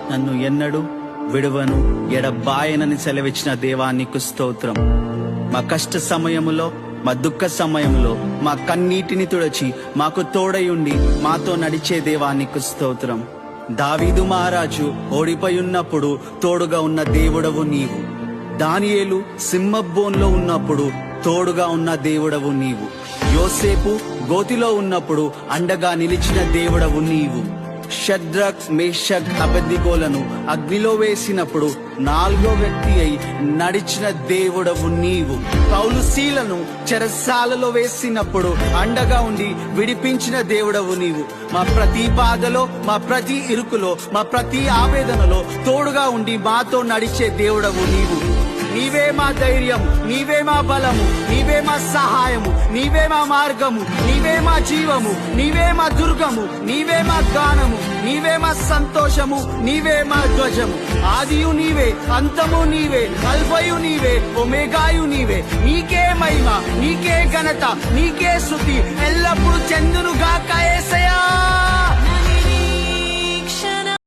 నన్ను ఎన్నడూ విడువను ఎడబాయనని సెలవిచ్చిన దేవా నీకు స్తోత్రం. మా కష్ట సమయములో, మా దుఃఖ సమయంలో మా కన్నీటిని తుడచి మాకు తోడయుండి మాతో నడిచే దేవా నీకు స్తోత్రం. దావీదు మహారాజు ఓడిపోయి ఉన్నప్పుడు తోడుగా ఉన్న దేవుడవు నీవు. దానియేలు సింహబోన్లో ఉన్నప్పుడు తోడుగా ఉన్న దేవుడవు నీవు. యోసేపు గోతిలో ఉన్నప్పుడు అండగా నిలిచిన దేవుడవు నీవు. షద్రక్, మేషక్, అబెద్నెగోలను అగ్నిలో వేసినప్పుడు 4వ వ్యక్తి అయి నడిచిన దేవుడవు నీవు. పౌలు శీలను చెరసాలలో వేసినప్పుడు అండగా ఉండి విడిపించిన దేవుడవు నీవు. మా ప్రతి బాధలో, మా ప్రతి ఇరుకులో, మా ప్రతి ఆవేదనలో తోడుగా ఉండి మాతో నడిచే దేవుడవు నీవు. నీవే మా ధైర్యం, నీవే మా బలము, నీవే మా సహాయము, నీవే మా మార్గము, నీవే మా జీవము, నీవే మా దుర్గము, నీవే మా గానము, నీవే మా సంతోషము, నీవే మా ధ్వజము. ఆదియు నీవే, అంతము నీవే, అల్ఫయు నీవే, ఒమేగాయు నీవే. నీకే మహిమ, నీకే ఘనత, నీకే స్తుతి ఎల్లప్పుడు చెందును